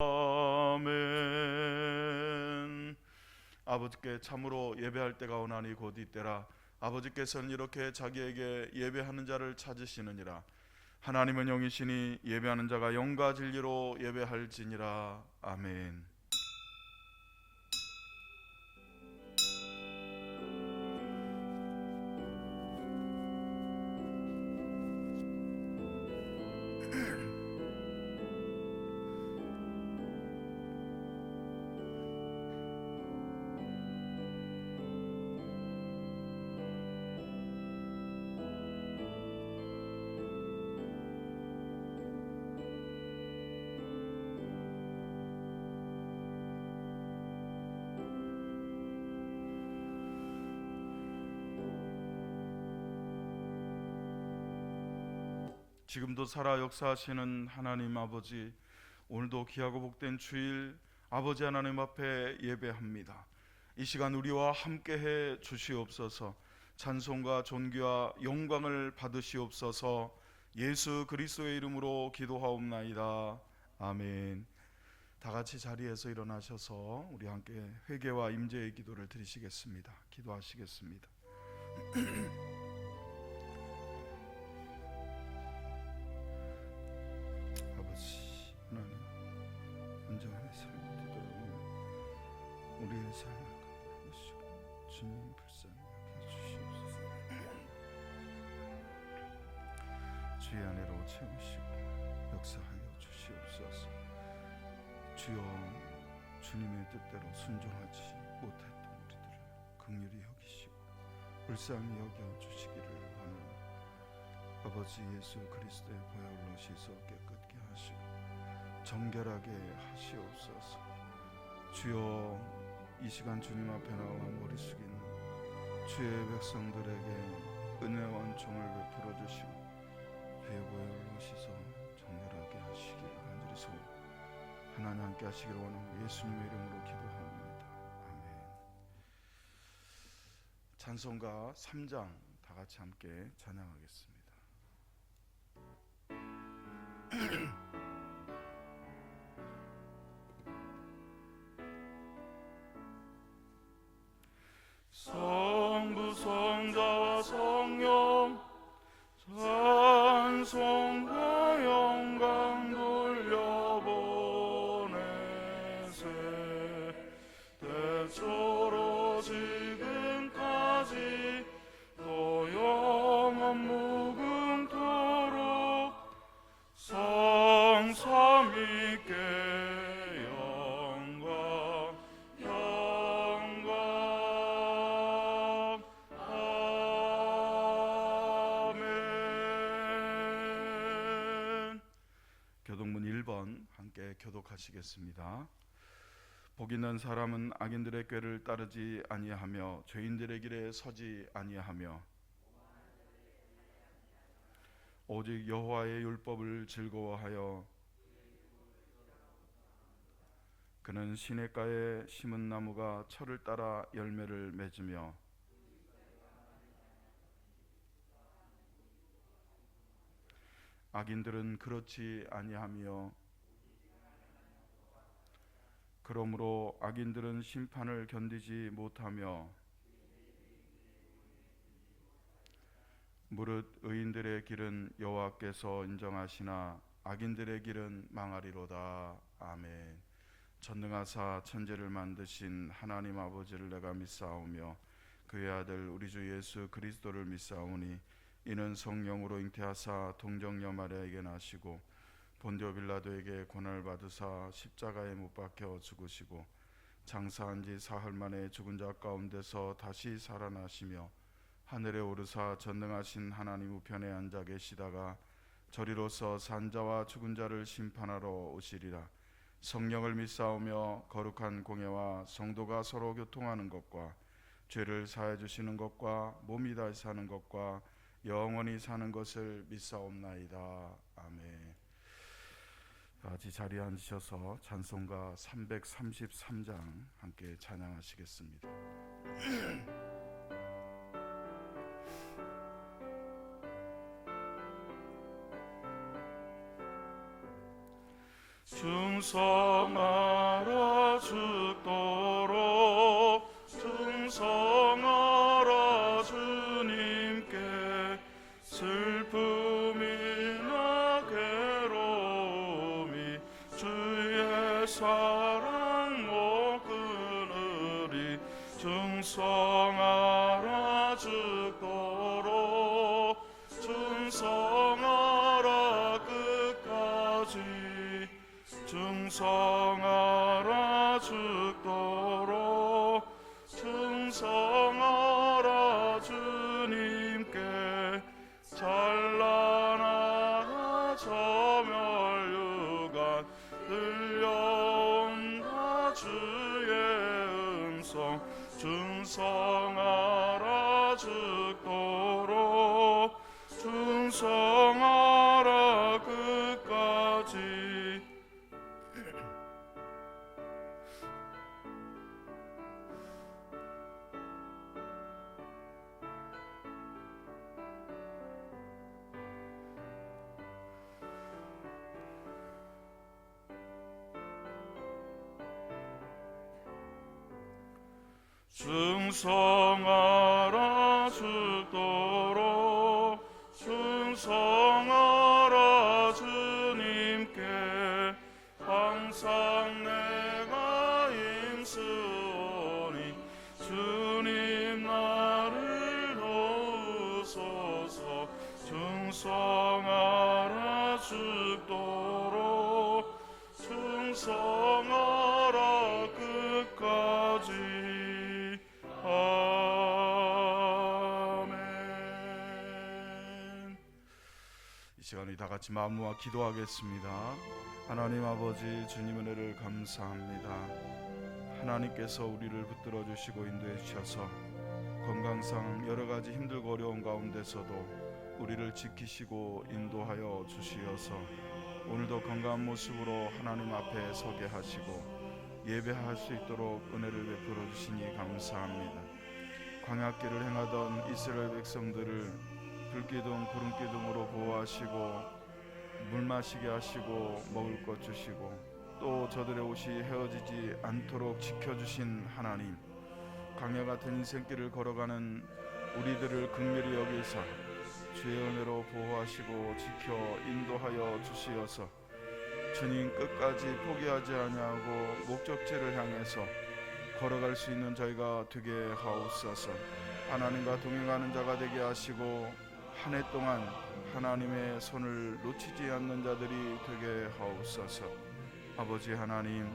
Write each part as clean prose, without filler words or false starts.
아멘. 아버지께 참으로 예배할 때가 오나니 곧 이때라. 아버지께서는 이렇게 자기에게 예배하는 자를 찾으시느니라. 하나님은 영이시니 예배하는 자가 영과 진리로 예배할지니라. 아멘. 지금도 살아 역사하시는 하나님 아버지, 오늘도 귀하고 복된 주일 아버지 하나님 앞에 예배합니다. 이 시간 우리와 함께해 주시옵소서. 찬송과 존귀와 영광을 받으시옵소서. 예수 그리스도의 이름으로 기도하옵나이다. 아멘. 다 같이 자리에서 일어나셔서 우리 함께 회개와 임재의 기도를 드리시겠습니다. 기도하시겠습니다. 아버지 하나님, 온전한 삶을 되도록 우리의 삶을 가르치시고 주님 불쌍히 여겨 주시옵소서. 주의 안에로 채우시고 역사하여 주시옵소서. 주여, 주님의 뜻대로 순종하지 못했던 우리들을 긍휼히 여기시고 불쌍히 여겨 주시기를 원합니다. 아버지 예수 그리스도의 보혈로 씻어 깨끗게 하시고 정결하게 하시옵소서. 주여, 이 시간 주님 앞에 나와 머리 숙인 주의 백성들에게 은혜와 은총을 베풀어 주시고 주의 보혈로 씻어 정결하게 하시기를 간절히 소원합니다. 하나님 함께 하시기를 원하고 예수님의 이름으로 기도합니다. 아멘. 찬송가 3장 다 같이 함께 찬양하겠습니다. 성부 성자와 성령 찬송과 영광 돌려보내세. 대초로 지금까지 또 영원 무궁토록 성삼위께 영광 영광. 아멘. 교독문 1번 함께 교독하시겠습니다. 복 있는 사람은 악인들의 꾀를 따르지 아니하며 죄인들의 길에 서지 아니하며 오직 여호와의 율법을 즐거워하여 그는 시냇가에 심은 나무가 철을 따라 열매를 맺으며 악인들은 그렇지 아니하며 그러므로 악인들은 심판을 견디지 못하며 무릇 의인들의 길은 여호와께서 인정하시나 악인들의 길은 망하리로다. 아멘. 전능하사 천지를 만드신 하나님 아버지를 내가 믿사오며 그의 아들 우리 주 예수 그리스도를 믿사오니 이는 성령으로 잉태하사 동정녀 마리아에게 나시고 본디오 빌라도에게 고난을 받으사 십자가에 못 박혀 죽으시고 장사한 지 사흘 만에 죽은 자 가운데서 다시 살아나시며 하늘에 오르사 전능하신 하나님 우편에 앉아 계시다가 저리로서 산자와 죽은 자를 심판하러 오시리라. 성령을 믿사오며 거룩한 공예와 성도가 서로 교통하는 것과 죄를 사해 주시는 것과 몸이 다시 사는 것과 영원히 사는 것을 믿사옵나이다. 아멘. 같이 자리에 앉으셔서 찬송가 333장 함께 찬양하시겠습니다. 충성하라 죽도록 충성하라 주님께 슬픔이나 괴로움이 주의 사랑 못 끊으리 충성하라 죽도록 충성하라 끝까지 충성하라 죽도록 충성하라 주님께 찬란하라 저멸유관 들려온다 주의 음성 충성하라 죽도록 충성하라 끝까지 충성하라 죽도록 충성하라 주님께 항상 내가 힘쓰오니 주님 나를 도우소서 충성하라 죽도록 충성하라 끝까지 아멘. 이 시간 우리 다 같이 마음 모아 기도하겠습니다. 하나님 아버지 주님 은혜를 감사합니다. 하나님께서 우리를 붙들어 주시고 인도해 주셔서 건강상 여러 가지 힘들고 어려운 가운데서도 우리를 지키시고 인도하여 주시어서 오늘도 건강한 모습으로 하나님 앞에 서게 하시고 예배할 수 있도록 은혜를 베풀어 주시니 감사합니다. 광야길을 행하던 이스라엘 백성들을 불기둥 구름기둥으로 보호하시고 물 마시게 하시고 먹을 것 주시고 또 저들의 옷이 헤어지지 않도록 지켜주신 하나님, 광야 같은 인생길을 걸어가는 우리들을 긍휼히 여기사 주의 은혜로 보호하시고 지켜 인도하여 주시어서 주님 끝까지 포기하지 아니하고 목적지를 향해서 걸어갈 수 있는 저희가 되게 하옵소서. 하나님과 동행하는 자가 되게 하시고 한 해 동안 하나님의 손을 놓치지 않는 자들이 되게 하옵소서. 아버지 하나님,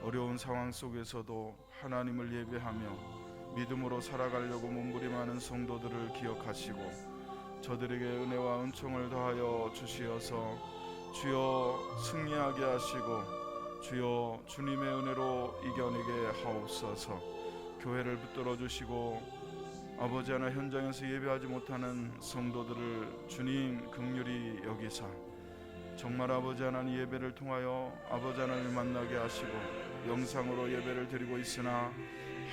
어려운 상황 속에서도 하나님을 예배하며 믿음으로 살아가려고 몸부림하는 성도들을 기억하시고 저들에게 은혜와 은총을 더하여 주시어서 주여 승리하게 하시고 주여 주님의 은혜로 이겨내게 하옵소서. 교회를 붙들어 주시고 아버지 하나 현장에서 예배하지 못하는 성도들을 주님 긍휼히 여기사 정말 아버지 하나님 예배를 통하여 아버지 하나님을 만나게 하시고 영상으로 예배를 드리고 있으나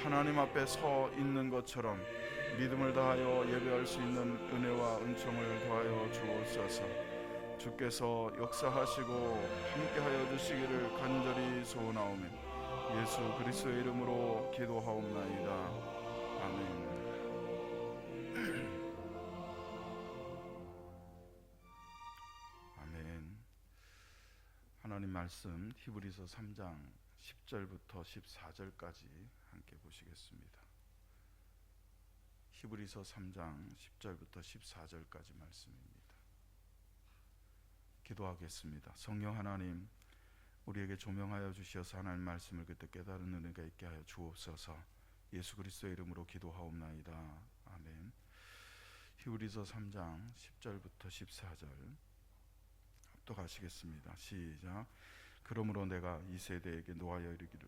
하나님 앞에 서 있는 것처럼 믿음을 다하여 예배할 수 있는 은혜와 은총을 더하여 주옵소서. 주께서 역사하시고 함께하여 주시기를 간절히 소원하오며 예수 그리스도의 이름으로 기도하옵나이다. 아멘. 아멘. 하나님 말씀 히브리서 3장 10절부터 14절까지 함께 보시겠습니다. 히브리서 3장 10절부터 14절까지 말씀입니다. 기도하겠습니다. 성령 하나님, 우리에게 조명하여 주시어서 하나님 말씀을 그때 깨달은 은혜가 있게 하여 주옵소서. 예수 그리스도의 이름으로 기도하옵나이다. 아멘. 히브리서 3장 10절부터 14절 합독하시겠습니다. 시작. 그러므로 내가 이 세대에게 노하여 이르기를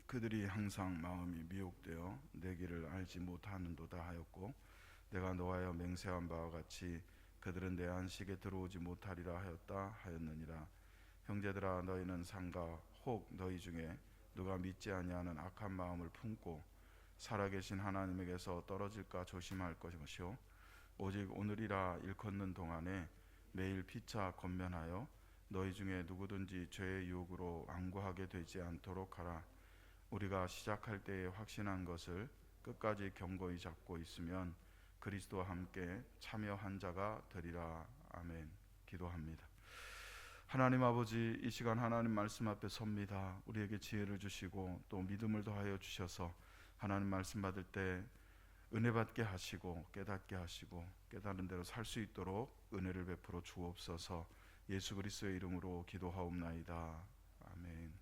그들이 항상 마음이 미혹되어 내 길을 알지 못하는도다 하였고 내가 노하여 맹세한 바와 같이 그들은 내 안식에 들어오지 못하리라 하였다 하였느니라. 형제들아, 너희는 삼가 혹 너희 중에 누가 믿지 아니하는 악한 마음을 품고 살아계신 하나님에게서 떨어질까 조심할 것이요 오직 오늘이라 일컫는 동안에 매일 피차 권면하여 너희 중에 누구든지 죄의 유혹으로 완고하게 되지 않도록 하라. 우리가 시작할 때에 확신한 것을 끝까지 견고히 잡고 있으면 그리스도와 함께 참여한 자가 되리라. 아멘. 기도합니다. 하나님 아버지, 이 시간 하나님 말씀 앞에 섭니다. 우리에게 지혜를 주시고 또 믿음을 더하여 주셔서 하나님 말씀 받을 때 은혜 받게 하시고 깨닫게 하시고 깨달은 대로 살 수 있도록 은혜를 베풀어 주옵소서. 예수 그리스도의 이름으로 기도하옵나이다. 아멘.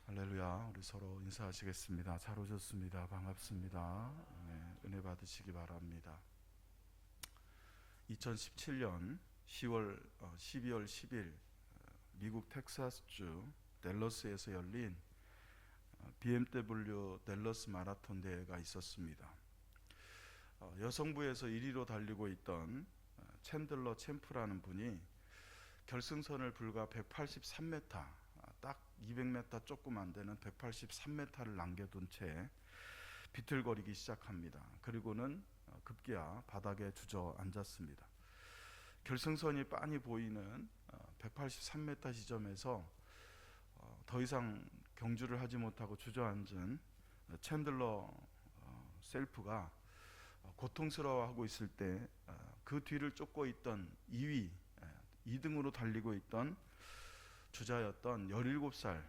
할렐루야. 우리 서로 인사하시겠습니다. 잘 오셨습니다. 반갑습니다. 네, 은혜 받으시기 바랍니다. 2017년 12월 10일 미국 텍사스주 댈러스에서 열린 BMW 댈러스 마라톤 대회가 있었습니다. 여성부에서 1위로 달리고 있던 챈들러 챔프라는 분이 결승선을 불과 183m, 딱 200m 조금 안 되는 183m를 남겨둔 채 비틀거리기 시작합니다. 그리고는 급기야 바닥에 주저앉았습니다. 결승선이 빤히 보이는 183m 지점에서 더 이상 경주를 하지 못하고 주저앉은 챈들러 셀프가 고통스러워하고 있을 때 그 뒤를 쫓고 있던 2등으로 달리고 있던 주자였던 17살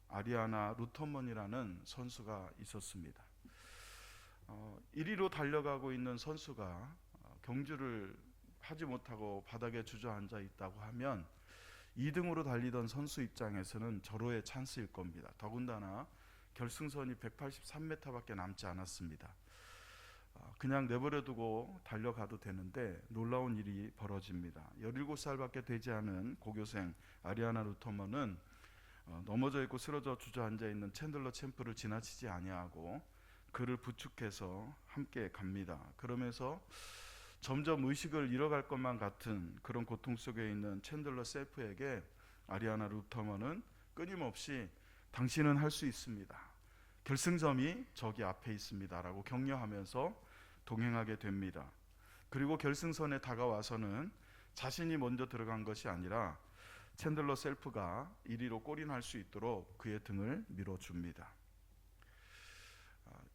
아리아나 루터먼이라는 선수가 있었습니다. 1위로 달려가고 있는 선수가 경주를 하지 못하고 바닥에 주저앉아 있다고 하면 2등으로 달리던 선수 입장에서는 절호의 찬스일 겁니다. 더군다나 결승선이 183m밖에 남지 않았습니다. 그냥 내버려두고 달려가도 되는데 놀라운 일이 벌어집니다. 17살밖에 되지 않은 고교생 아리아나 루터먼은 넘어져 있고 쓰러져 주저앉아 있는 챈들러 챔프를 지나치지 아니하고 그를 부축해서 함께 갑니다. 그러면서 점점 의식을 잃어갈 것만 같은 그런 고통 속에 있는 챈들러 셀프에게 아리아나 루터먼은 끊임없이 당신은 할 수 있습니다. 결승점이 저기 앞에 있습니다. 라고 격려하면서 동행하게 됩니다. 그리고 결승선에 다가와서는 자신이 먼저 들어간 것이 아니라 챈들러 셀프가 1위로 골인할 수 있도록 그의 등을 밀어줍니다.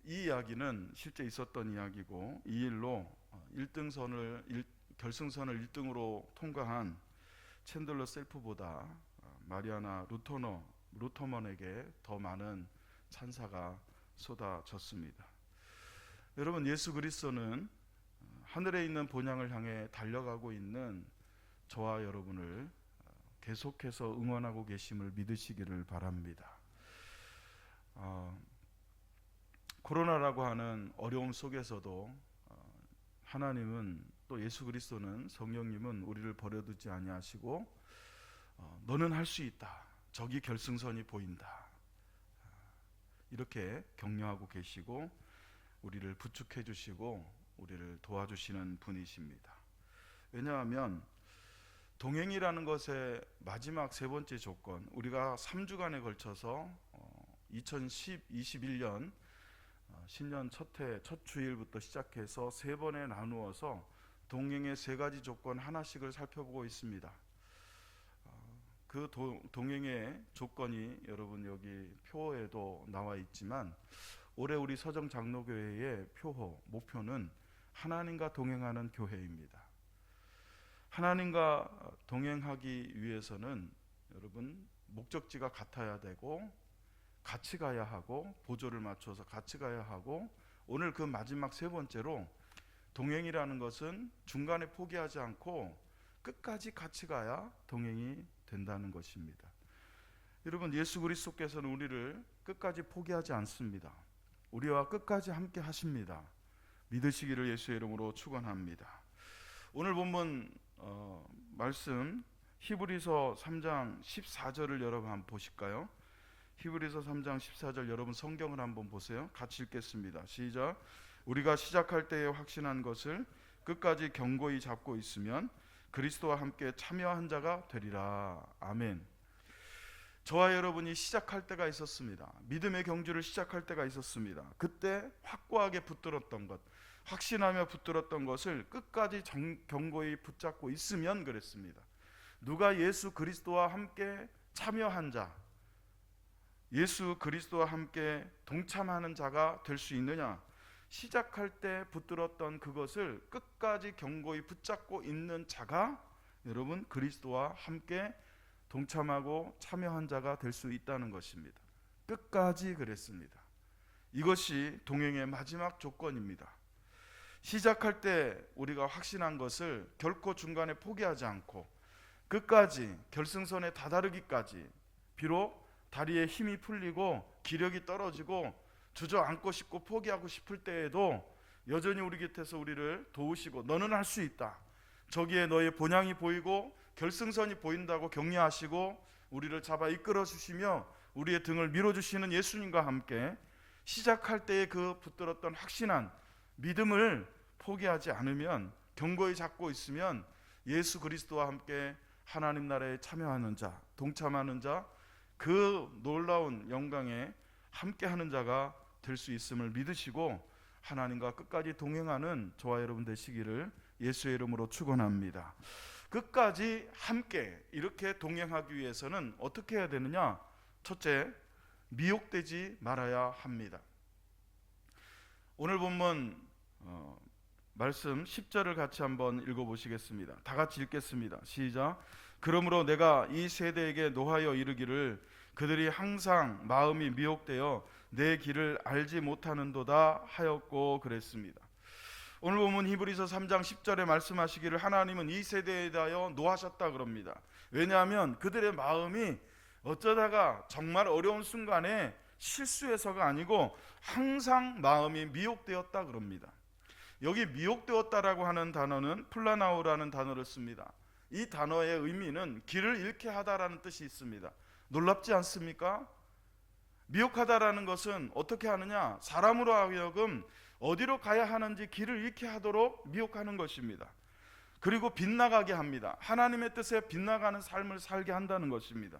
이 이야기는 실제 있었던 이야기고 이 일로 결승선을 1등으로 통과한 챈들러 셀프보다 마리아나 루터먼에게 더 많은 찬사가 쏟아졌습니다. 여러분, 예수 그리스도는 하늘에 있는 본향을 향해 달려가고 있는 저와 여러분을 계속해서 응원하고 계심을 믿으시기를 바랍니다. 코로나라고 하는 어려움 속에서도 하나님은 또 예수 그리스도는 성령님은 우리를 버려두지 아니하시고 너는 할 수 있다. 저기 결승선이 보인다. 이렇게 격려하고 계시고 우리를 부축해 주시고 우리를 도와주시는 분이십니다. 왜냐하면 동행이라는 것의 마지막 세 번째 조건, 우리가 3주간에 걸쳐서 2021년 신년 첫 주일부터 시작해서 세 번에 나누어서 동행의 세 가지 조건 하나씩을 살펴보고 있습니다. 그 동행의 조건이 여러분 여기 표에도 나와 있지만 올해 우리 서정 장로교회의 목표는 하나님과 동행하는 교회입니다. 하나님과 동행하기 위해서는 여러분 목적지가 같아야 되고 같이 가야 하고 보조를 맞춰서 같이 가야 하고 오늘 그 마지막 세 번째로 동행이라는 것은 중간에 포기하지 않고 끝까지 같이 가야 동행이 된다는 것입니다. 여러분 예수 그리스도께서는 우리를 끝까지 포기하지 않습니다. 우리와 끝까지 함께 하십니다. 믿으시기를 예수의 이름으로 축원합니다. 오늘 본문 말씀 히브리서 3장 14절을 여러분 한번 보실까요? 히브리서 3장 14절 여러분 성경을 한번 보세요. 같이 읽겠습니다. 시작. 우리가 시작할 때에 확신한 것을 끝까지 견고히 잡고 있으면 그리스도와 함께 참여한 자가 되리라. 아멘. 저와 여러분이 시작할 때가 있었습니다. 믿음의 경주를 시작할 때가 있었습니다. 그때 확고하게 붙들었던 것, 확신하며 붙들었던 것을 끝까지 견고히 붙잡고 있으면 그랬습니다. 누가 예수 그리스도와 함께 참여한 자, 예수 그리스도와 함께 동참하는 자가 될 수 있느냐? 시작할 때 붙들었던 그것을 끝까지 견고히 붙잡고 있는 자가 여러분 그리스도와 함께 동참하고 참여한 자가 될 수 있다는 것입니다. 끝까지 그랬습니다. 이것이 동행의 마지막 조건입니다. 시작할 때 우리가 확신한 것을 결코 중간에 포기하지 않고 끝까지 결승선에 다다르기까지, 비록 다리에 힘이 풀리고 기력이 떨어지고 주저앉고 싶고 포기하고 싶을 때에도 여전히 우리 곁에서 우리를 도우시고 너는 할 수 있다, 저기에 너의 본향이 보이고 결승선이 보인다고 격려하시고 우리를 잡아 이끌어 주시며 우리의 등을 밀어주시는 예수님과 함께 시작할 때의 그 붙들었던 확신한 믿음을 포기하지 않으면, 견고히 잡고 있으면 예수 그리스도와 함께 하나님 나라에 참여하는 자, 동참하는 자, 그 놀라운 영광에 함께하는 자가 될 수 있음을 믿으시고 하나님과 끝까지 동행하는 저와 여러분 되시기를 예수의 이름으로 축원합니다. 끝까지 함께 이렇게 동행하기 위해서는 어떻게 해야 되느냐? 첫째, 미혹되지 말아야 합니다. 오늘 본문 말씀 10절을 같이 한번 읽어보시겠습니다. 다 같이 읽겠습니다. 시작. 그러므로 내가 이 세대에게 노하여 이르기를 그들이 항상 마음이 미혹되어 내 길을 알지 못하는도다 하였고 그랬습니다. 오늘 보면 히브리서 3장 10절에 말씀하시기를 하나님은 이 세대에 대하여 노하셨다 그럽니다. 왜냐하면 그들의 마음이 어쩌다가 정말 어려운 순간에 실수해서가 아니고 항상 마음이 미혹되었다 그럽니다. 여기 미혹되었다라고 하는 단어는 플라나오라는 단어를 씁니다. 이 단어의 의미는 길을 잃게 하다라는 뜻이 있습니다. 놀랍지 않습니까? 미혹하다라는 것은 어떻게 하느냐? 사람으로 하여금 어디로 가야 하는지 길을 잃게 하도록 미혹하는 것입니다. 그리고 빗나가게 합니다. 하나님의 뜻에 빗나가는 삶을 살게 한다는 것입니다.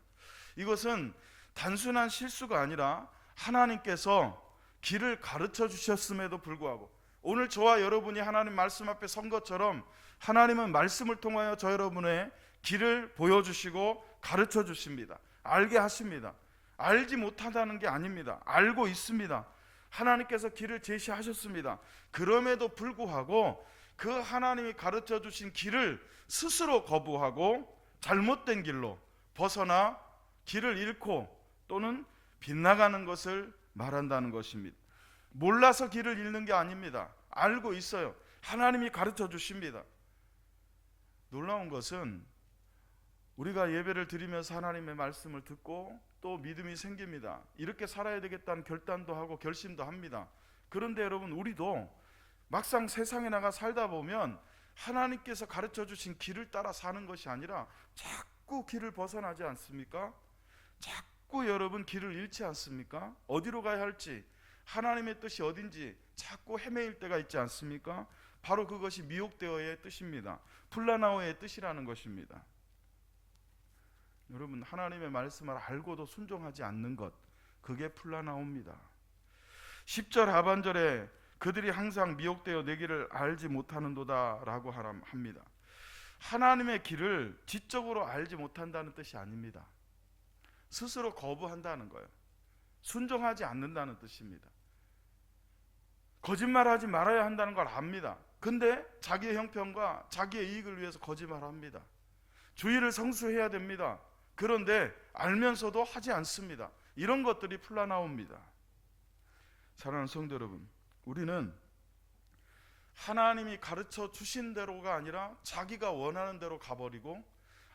이것은 단순한 실수가 아니라 하나님께서 길을 가르쳐 주셨음에도 불구하고 오늘 저와 여러분이 하나님 말씀 앞에 선 것처럼 하나님은 말씀을 통하여 저 여러분의 길을 보여주시고 가르쳐 주십니다. 알게 하십니다. 알지 못하다는 게 아닙니다. 알고 있습니다. 하나님께서 길을 제시하셨습니다. 그럼에도 불구하고 그 하나님이 가르쳐 주신 길을 스스로 거부하고 잘못된 길로 벗어나 길을 잃고 또는 빗나가는 것을 말한다는 것입니다. 몰라서 길을 잃는 게 아닙니다. 알고 있어요. 하나님이 가르쳐 주십니다. 놀라운 것은 우리가 예배를 드리면서 하나님의 말씀을 듣고 또 믿음이 생깁니다. 이렇게 살아야 되겠다는 결단도 하고 결심도 합니다. 그런데 여러분, 우리도 막상 세상에 나가 살다 보면 하나님께서 가르쳐 주신 길을 따라 사는 것이 아니라 자꾸 길을 벗어나지 않습니까? 자꾸 여러분 길을 잃지 않습니까? 어디로 가야 할지, 하나님의 뜻이 어딘지 자꾸 헤매일 때가 있지 않습니까? 바로 그것이 미혹되어의 뜻입니다. 플라나오의 뜻이라는 것입니다. 여러분, 하나님의 말씀을 알고도 순종하지 않는 것, 그게 플라나오입니다. 10절 하반절에 그들이 항상 미혹되어 내 길을 알지 못하는도다 라고 합니다. 하나님의 길을 지적으로 알지 못한다는 뜻이 아닙니다. 스스로 거부한다는 거예요. 순종하지 않는다는 뜻입니다. 거짓말하지 말아야 한다는 걸 압니다. 근데 자기의 형편과 자기의 이익을 위해서 거짓말합니다. 주의를 성수해야 됩니다. 그런데 알면서도 하지 않습니다. 이런 것들이 플라나오입니다. 사랑하는 성도 여러분, 우리는 하나님이 가르쳐 주신 대로가 아니라 자기가 원하는 대로 가버리고,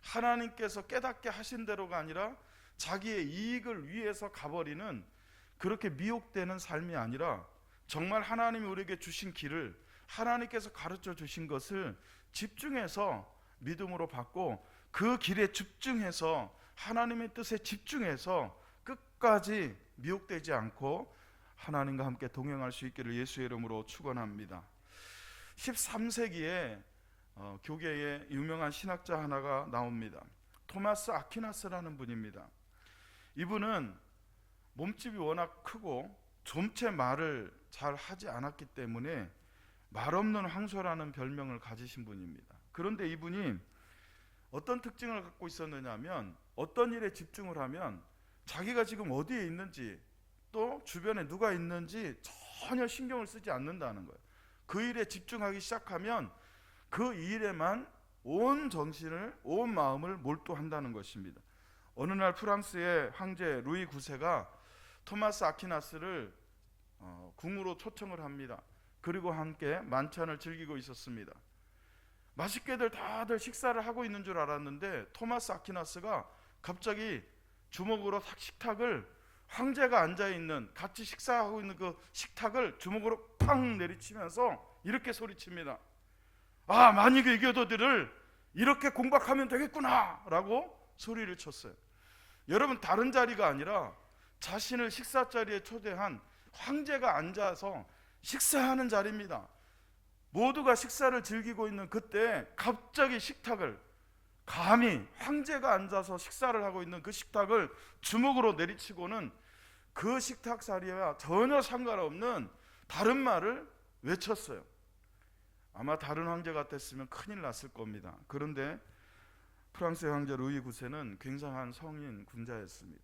하나님께서 깨닫게 하신 대로가 아니라 자기의 이익을 위해서 가버리는, 그렇게 미혹되는 삶이 아니라 정말 하나님이 우리에게 주신 길을, 하나님께서 가르쳐 주신 것을 집중해서 믿음으로 받고 그 길에 집중해서 하나님의 뜻에 집중해서 끝까지 미혹되지 않고 하나님과 함께 동행할 수 있기를 예수의 이름으로 축원합니다. 13세기에 교계에 유명한 신학자 하나가 나옵니다. 토마스 아퀴나스라는 분입니다. 이분은 몸집이 워낙 크고 좀채 말을 잘 하지 않았기 때문에 말없는 황소라는 별명을 가지신 분입니다. 그런데 이분이 어떤 특징을 갖고 있었느냐 하면 어떤 일에 집중을 하면 자기가 지금 어디에 있는지 또 주변에 누가 있는지 전혀 신경을 쓰지 않는다는 거예요. 그 일에 집중하기 시작하면 그 일에만 온 정신을, 온 마음을 몰두한다는 것입니다. 어느 날 프랑스의 황제 루이 9세가 토마스 아퀴나스를 궁으로 초청을 합니다. 그리고 함께 만찬을 즐기고 있었습니다. 맛있게들 다들 식사를 하고 있는 줄 알았는데 토마스 아퀴나스가 갑자기 주먹으로 식탁을, 황제가 앉아있는, 같이 식사하고 있는 그 식탁을 주먹으로 팡 내리치면서 이렇게 소리칩니다. 아, 만익의 이교도들을 이렇게 공박하면 되겠구나 라고 소리를 쳤어요. 여러분, 다른 자리가 아니라 자신을 식사 자리에 초대한 황제가 앉아서 식사하는 자리입니다. 모두가 식사를 즐기고 있는 그때 갑자기 식탁을, 감히 황제가 앉아서 식사를 하고 있는 그 식탁을 주먹으로 내리치고는 그 식탁 자리와 전혀 상관없는 다른 말을 외쳤어요. 아마 다른 황제 같았으면 큰일 났을 겁니다. 그런데 프랑스의 황제 루이 9세는 굉장한 성인 군자였습니다.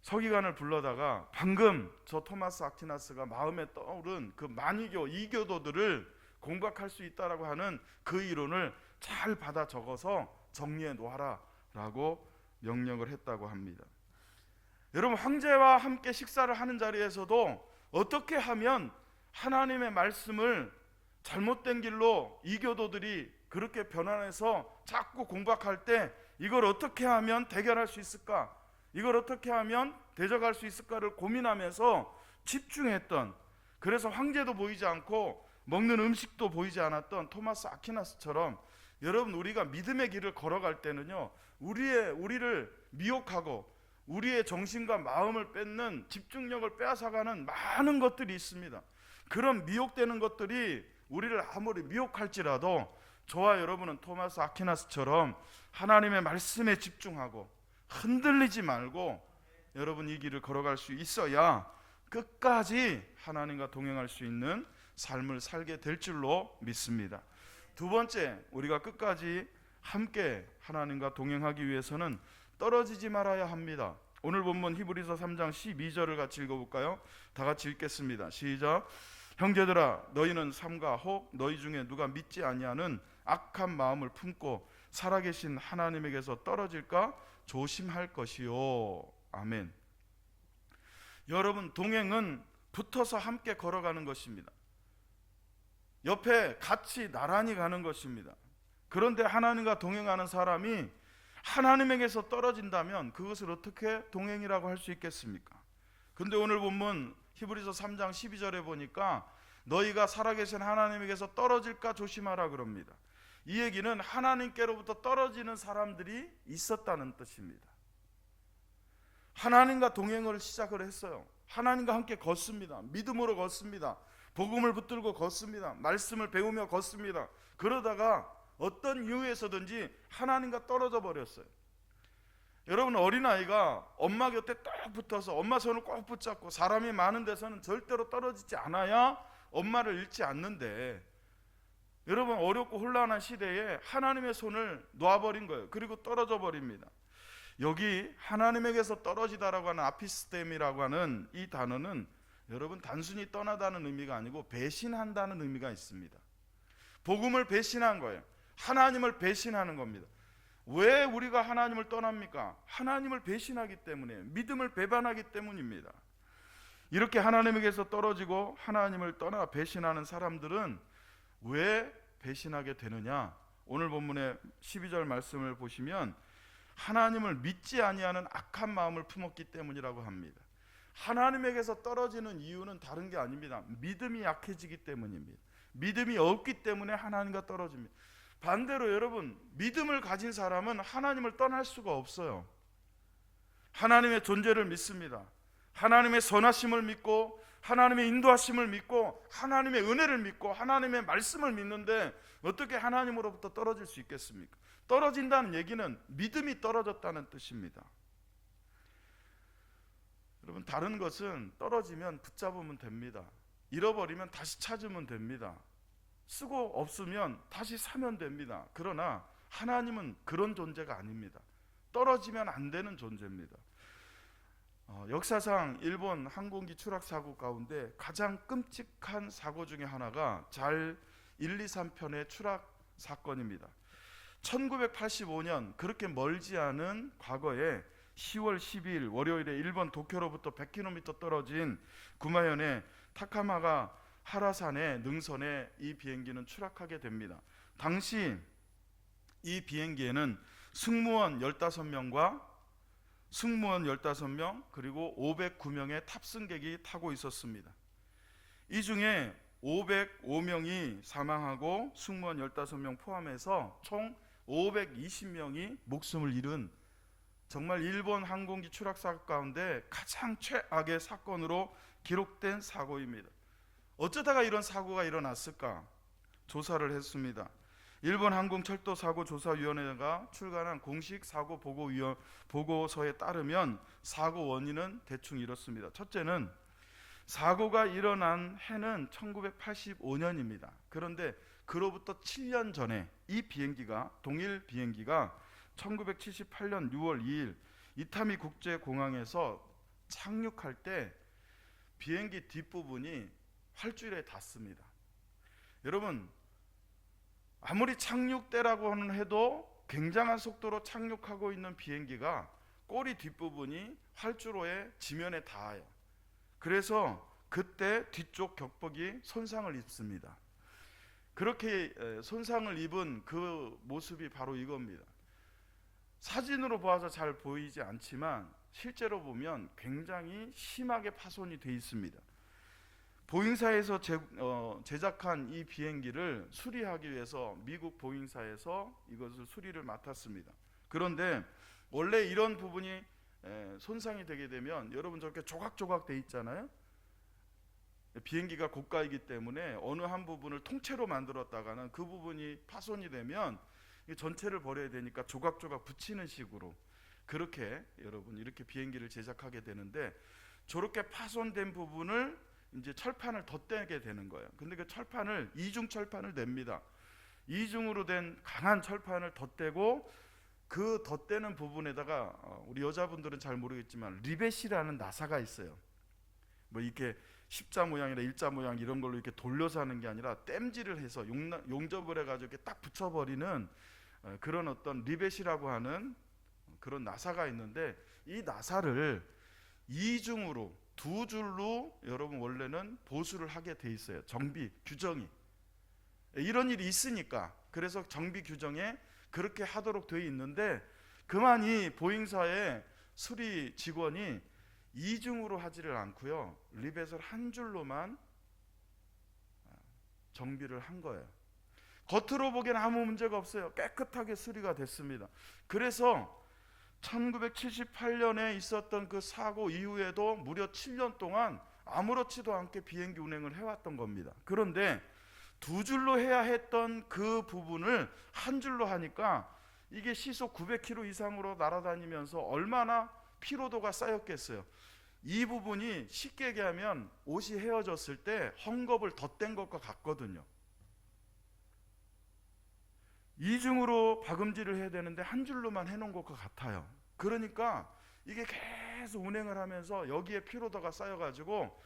서기관을 불러다가 방금 저 토마스 아퀴나스가 마음에 떠오른 그 만이교, 이교도들을 공박할 수 있다라고 하는 그 이론을 잘 받아 적어서 정리해 놓아라 라고 명령을 했다고 합니다. 여러분, 황제와 함께 식사를 하는 자리에서도 어떻게 하면 하나님의 말씀을 잘못된 길로 이교도들이 그렇게 변환해서 자꾸 공박할 때 이걸 어떻게 하면 대결할 수 있을까, 이걸 어떻게 하면 대적할 수 있을까를 고민하면서 집중했던, 그래서 황제도 보이지 않고 먹는 음식도 보이지 않았던 토마스 아퀴나스처럼 여러분, 우리가 믿음의 길을 걸어갈 때는요, 우리를 미혹하고 우리의 정신과 마음을 뺏는, 집중력을 빼앗아가는 많은 것들이 있습니다. 그런 미혹되는 것들이 우리를 아무리 미혹할지라도 저와 여러분은 토마스 아퀴나스처럼 하나님의 말씀에 집중하고 흔들리지 말고 여러분 이 길을 걸어갈 수 있어야 끝까지 하나님과 동행할 수 있는 삶을 살게 될 줄로 믿습니다. 두 번째, 우리가 끝까지 함께 하나님과 동행하기 위해서는 떨어지지 말아야 합니다. 오늘 본문 히브리서 3장 12절을 같이 읽어볼까요? 다 같이 읽겠습니다. 시작. 형제들아, 너희는 삼가 혹 너희 중에 누가 믿지 아니하는 악한 마음을 품고 살아계신 하나님에게서 떨어질까 조심할 것이요. 아멘. 여러분, 동행은 붙어서 함께 걸어가는 것입니다. 옆에 같이 나란히 가는 것입니다. 그런데 하나님과 동행하는 사람이 하나님에게서 떨어진다면 그것을 어떻게 동행이라고 할 수 있겠습니까? 근데 오늘 본문 히브리서 3장 12절에 보니까 너희가 살아계신 하나님에게서 떨어질까 조심하라 그럽니다. 이 얘기는 하나님께로부터 떨어지는 사람들이 있었다는 뜻입니다. 하나님과 동행을 시작을 했어요. 하나님과 함께 걷습니다. 믿음으로 걷습니다. 복음을 붙들고 걷습니다. 말씀을 배우며 걷습니다. 그러다가 어떤 이유에서든지 하나님과 떨어져 버렸어요. 여러분, 어린아이가 엄마 곁에 딱 붙어서 엄마 손을 꼭 붙잡고 사람이 많은 데서는 절대로 떨어지지 않아야 엄마를 잃지 않는데, 여러분, 어렵고 혼란한 시대에 하나님의 손을 놓아버린 거예요. 그리고 떨어져 버립니다. 여기 하나님에게서 떨어지다라고 하는 아피스템이라고 하는 이 단어는 여러분, 단순히 떠나다는 의미가 아니고 배신한다는 의미가 있습니다. 복음을 배신한 거예요. 하나님을 배신하는 겁니다. 왜 우리가 하나님을 떠납니까? 하나님을 배신하기 때문에, 믿음을 배반하기 때문입니다. 이렇게 하나님에게서 떨어지고 하나님을 떠나 배신하는 사람들은 왜 배신하게 되느냐? 오늘 본문의 12절 말씀을 보시면 하나님을 믿지 아니하는 악한 마음을 품었기 때문이라고 합니다. 하나님에게서 떨어지는 이유는 다른 게 아닙니다. 믿음이 약해지기 때문입니다. 믿음이 없기 때문에 하나님과 떨어집니다. 반대로 여러분, 믿음을 가진 사람은 하나님을 떠날 수가 없어요. 하나님의 존재를 믿습니다. 하나님의 선하심을 믿고 하나님의 인도하심을 믿고 하나님의 은혜를 믿고 하나님의 말씀을 믿는데 어떻게 하나님으로부터 떨어질 수 있겠습니까? 떨어진다는 얘기는 믿음이 떨어졌다는 뜻입니다. 여러분, 다른 것은 떨어지면 붙잡으면 됩니다. 잃어버리면 다시 찾으면 됩니다. 쓰고 없으면 다시 사면 됩니다. 그러나 하나님은 그런 존재가 아닙니다. 떨어지면 안 되는 존재입니다. 역사상 일본 항공기 추락 사고 가운데 가장 끔찍한 사고 중에 하나가 잘 123편의 추락 사건입니다. 1985년 그렇게 멀지 않은 과거에 10월 12일 월요일에 일본 도쿄로부터 100km 떨어진 구마현의 타카마가 하라산의 능선에 이 비행기는 추락하게 됩니다. 당시 이 비행기에는 승무원 15명 그리고 509명의 탑승객이 타고 있었습니다. 이 중에 505명이 사망하고 승무원 15명 포함해서 총 520명이 목숨을 잃은 정말 일본 항공기 추락 사고 가운데 가장 최악의 사건으로 기록된 사고입니다. 어쩌다가 이런 사고가 일어났을까? 조사를 했습니다. 일본 항공철도사고조사위원회가 출간한 공식 사고 보고서에 따르면 사고 원인은 대충 이렇습니다. 첫째는 사고가 일어난 해는 1985년입니다. 그런데 그로부터 7년 전에 이 비행기가 동일 비행기가 1978년 6월 2일 이타미 국제공항에서 착륙할 때 비행기 뒷부분이 활주로에 닿습니다. 여러분, 아무리 착륙대라고 해도 굉장한 속도로 착륙하고 있는 비행기가 꼬리 뒷부분이 활주로에 지면에 닿아요. 그래서 그때 뒤쪽 격복이 손상을 입습니다. 그렇게 손상을 입은 그 모습이 바로 이겁니다. 사진으로 보아서 잘 보이지 않지만 실제로 보면 굉장히 심하게 파손이 되어 있습니다. 보잉사에서 제작한 이 비행기를 수리하기 위해서 미국 보잉사에서 이것을 수리를 맡았습니다. 그런데 원래 이런 부분이 손상이 되게 되면 여러분 저렇게 조각조각 돼 있잖아요. 비행기가 고가이기 때문에 어느 한 부분을 통째로 만들었다가는 그 부분이 파손이 되면 전체를 버려야 되니까 조각조각 붙이는 식으로 그렇게 여러분 이렇게 비행기를 제작하게 되는데 저렇게 파손된 부분을 이제 철판을 덧대게 되는 거예요. 근데 그 철판을 이중 철판을 냅니다. 이중으로 된 강한 철판을 덧대고 그 덧대는 부분에다가 우리 여자분들은 잘 모르겠지만 리벳이라는 나사가 있어요. 뭐 이렇게 십자 모양이나 일자 모양 이런 걸로 이렇게 돌려서 하는 게 아니라 땜질을 해서 용접을 해가지고 이렇게 딱 붙여버리는 그런 어떤 리벳이라고 하는 그런 나사가 있는데 이 나사를 이중으로 두 줄로 여러분 원래는 보수를 하게 돼 있어요. 정비 규정이 이런 일이 있으니까 그래서 정비 규정에 그렇게 하도록 되어 있는데 그만이 보잉사의 수리 직원이 이중으로 하지를 않고요. 리벳을 한 줄로만 정비를 한 거예요. 겉으로 보기에는 아무 문제가 없어요. 깨끗하게 수리가 됐습니다. 그래서 1978년에 있었던 그 사고 이후에도 무려 7년 동안 아무렇지도 않게 비행기 운행을 해왔던 겁니다. 그런데 두 줄로 해야 했던 그 부분을 한 줄로 하니까 이게 시속 900km 이상으로 날아다니면서 얼마나 피로도가 쌓였겠어요. 이 부분이 쉽게 얘기하면 옷이 헤어졌을 때 헝겊을 덧댄 것과 같거든요. 이중으로 박음질을 해야 되는데 한 줄로만 해놓은 것과 같아요. 그러니까 이게 계속 운행을 하면서 여기에 피로도가 쌓여가지고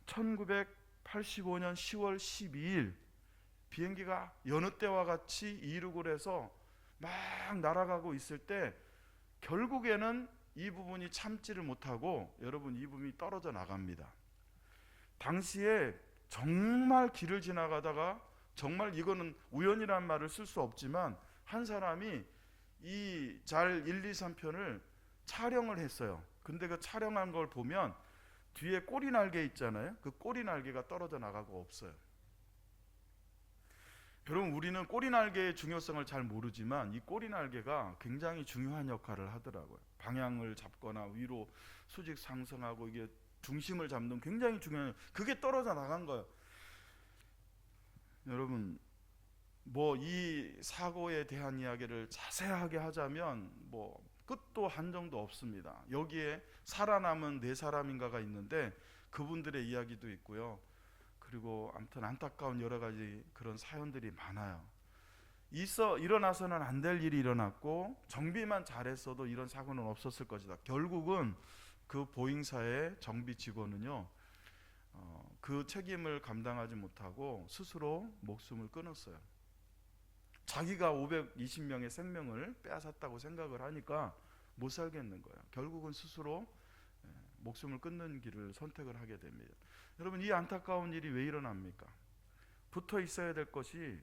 1985년 10월 12일 비행기가 여느 때와 같이 이륙을 해서 막 날아가고 있을 때 결국에는 이 부분이 참지를 못하고 여러분 이 부분이 떨어져 나갑니다. 당시에 정말 길을 지나가다가 정말 이거는 우연이라는 말을 쓸 수 없지만 한 사람이 이 잘 1, 2, 3편을 촬영을 했어요. 근데 그 촬영한 걸 보면 뒤에 꼬리 날개 있잖아요. 그 꼬리 날개가 떨어져 나가고 없어요. 여러분 우리는 꼬리 날개의 중요성을 잘 모르지만 이 꼬리 날개가 굉장히 중요한 역할을 하더라고요. 방향을 잡거나 위로 수직 상승하고 이게 중심을 잡는 굉장히 중요한 그게 떨어져 나간 거예요. 여러분 뭐 이 사고에 대한 이야기를 자세하게 하자면 뭐 끝도 한정도 없습니다. 여기에 살아남은 네 사람인가가 있는데 그분들의 이야기도 있고요. 그리고 아무튼 안타까운 여러 가지 그런 사연들이 많아요. 일어나서는 안 될 일이 일어났고 정비만 잘했어도 이런 사고는 없었을 것이다. 결국은 그 보잉사의 정비 직원은요, 그 책임을 감당하지 못하고 스스로 목숨을 끊었어요. 자기가 520명의 생명을 빼앗았다고 생각을 하니까 못 살겠는 거예요. 결국은 스스로 목숨을 끊는 길을 선택을 하게 됩니다. 여러분, 이 안타까운 일이 왜 일어납니까? 붙어 있어야 될 것이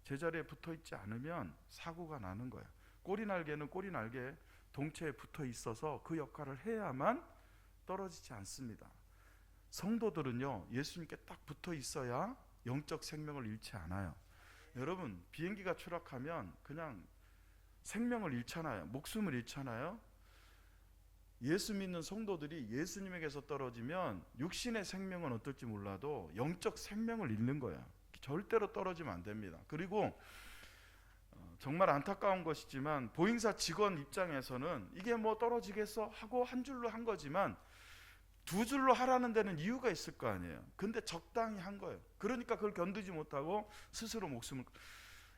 제자리에 붙어 있지 않으면 사고가 나는 거예요. 꼬리날개는 꼬리날개 동체에 붙어 있어서 그 역할을 해야만 떨어지지 않습니다. 성도들은요, 예수님께 딱 붙어 있어야 영적 생명을 잃지 않아요. 여러분, 비행기가 추락하면 그냥 생명을 잃잖아요. 목숨을 잃잖아요. 예수 믿는 성도들이 예수님에게서 떨어지면 육신의 생명은 어떨지 몰라도 영적 생명을 잃는 거예요. 절대로 떨어지면 안 됩니다. 그리고 정말 안타까운 것이지만 보잉사 직원 입장에서는 이게 뭐 떨어지겠어 하고 한 줄로 한 거지만 두 줄로 하라는 데는 이유가 있을 거 아니에요. 근데 적당히 한 거예요. 그러니까 그걸 견디지 못하고 스스로 목숨을.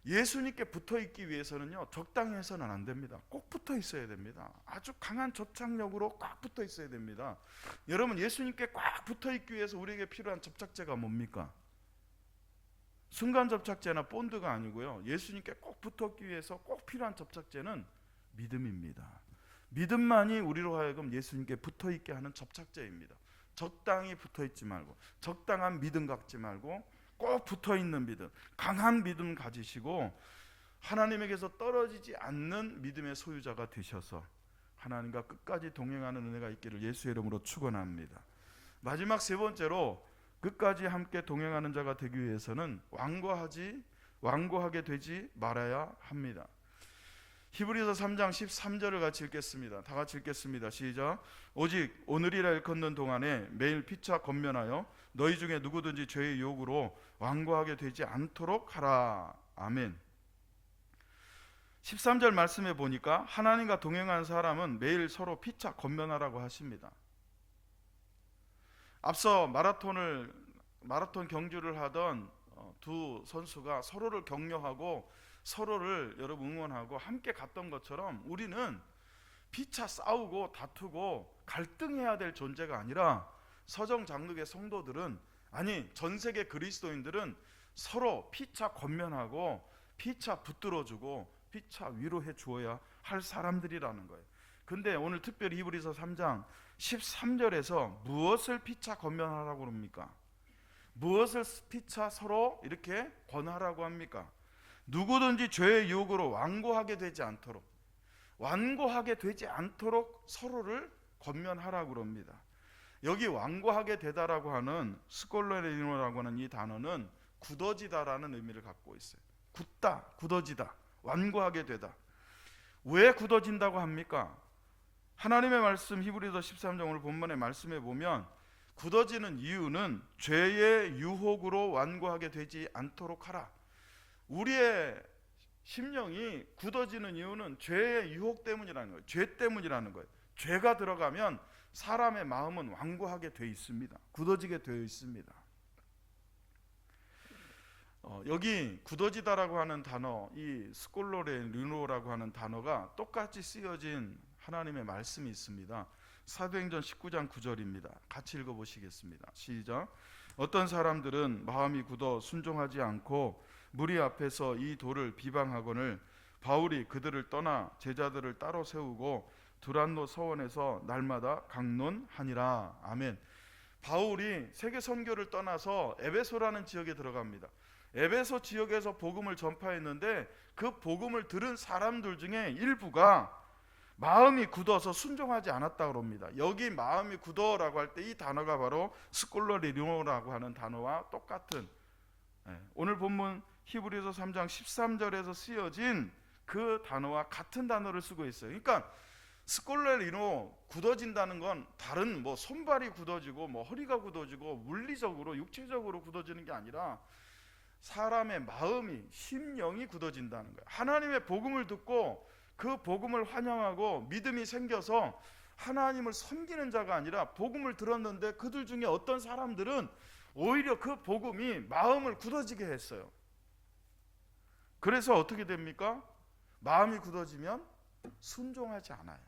예수님께 붙어 있기 위해서는요, 적당히 해서는 안 됩니다. 꼭 붙어 있어야 됩니다. 아주 강한 접착력으로 꽉 붙어 있어야 됩니다. 여러분, 예수님께 꽉 붙어 있기 위해서 우리에게 필요한 접착제가 뭡니까? 순간 접착제나 본드가 아니고요, 예수님께 꼭 붙었기 위해서 꼭 필요한 접착제는 믿음입니다. 믿음만이 우리로 하여금 예수님께 붙어 있게 하는 접착제입니다. 적당히 붙어 있지 말고, 적당한 믿음 갖지 말고 꼭 붙어 있는 믿음, 강한 믿음 가지시고 하나님에게서 떨어지지 않는 믿음의 소유자가 되셔서 하나님과 끝까지 동행하는 은혜가 있기를 예수의 이름으로 축원합니다. 마지막 세 번째로, 끝까지 함께 동행하는 자가 되기 위해서는 완고하게 되지 말아야 합니다. 히브리서 3장 13절을 같이 읽겠습니다. 다 같이 읽겠습니다. 시작. 오직 오늘이라 일컫는 동안에 매일 피차 권면하여 너희 중에 누구든지 죄의 유혹으로 완고하게 되지 않도록 하라. 아멘. 13절 말씀에 보니까 하나님과 동행하는 사람은 매일 서로 피차 권면하라고 하십니다. 앞서 마라톤 경주를 하던 두 선수가 서로를 격려하고 서로를 여러분 응원하고 함께 갔던 것처럼 우리는 피차 싸우고 다투고 갈등해야 될 존재가 아니라 서정 장로교의 성도들은, 아니 전 세계 그리스도인들은 서로 피차 권면하고 피차 붙들어주고 피차 위로해 주어야 할 사람들이라는 거예요. 근데 오늘 특별히 히브리서 3장 13절에서 무엇을 피차 권면하라고 합니까? 무엇을 피차 서로 이렇게 권하라고 합니까? 누구든지 죄의 유혹으로 완고하게 되지 않도록 서로를 권면하라고 합니다. 여기 완고하게 되다라고 하는 스콜레리노라고 하는 이 단어는 굳어지다라는 의미를 갖고 있어요. 굳다, 굳어지다, 완고하게 되다. 왜 굳어진다고 합니까? 하나님의 말씀 히브리서 13장 오늘 본문의 말씀에 보면 굳어지는 이유는 죄의 유혹으로 완고하게 되지 않도록 하라. 우리의 심령이 굳어지는 이유는 죄의 유혹 때문이라는 거예요. 죄 때문이라는 거예요. 죄가 들어가면 사람의 마음은 완고하게 되어 있습니다. 굳어지게 되어 있습니다. 여기 굳어지다라고 하는 단어, 이 스콜로레르노라고 하는 단어가 똑같이 쓰여진 하나님의 말씀이 있습니다. 사도행전 19장 9절입니다. 같이 읽어보시겠습니다. 시작. 어떤 사람들은 마음이 굳어 순종하지 않고 무리 앞에서 이 도를 비방하거늘 바울이 그들을 떠나 제자들을 따로 세우고 두란노 서원에서 날마다 강론하니라. 아멘. 바울이 세계 선교를 떠나서 에베소라는 지역에 들어갑니다. 에베소 지역에서 복음을 전파했는데 그 복음을 들은 사람들 중에 일부가 마음이 굳어서 순종하지 않았다고 합니다. 여기 마음이 굳어라고 할 때 이 단어가 바로 스콜로리노라고 하는 단어와 똑같은, 오늘 본문 히브리서 3장 13절에서 쓰여진 그 단어와 같은 단어를 쓰고 있어요. 그러니까 스콜레리노, 굳어진다는 건 다른 뭐 손발이 굳어지고 뭐 허리가 굳어지고 물리적으로 육체적으로 굳어지는 게 아니라 사람의 마음이, 심령이 굳어진다는 거예요. 하나님의 복음을 듣고 그 복음을 환영하고 믿음이 생겨서 하나님을 섬기는 자가 아니라 복음을 들었는데 그들 중에 어떤 사람들은 오히려 그 복음이 마음을 굳어지게 했어요. 그래서 어떻게 됩니까? 마음이 굳어지면 순종하지 않아요.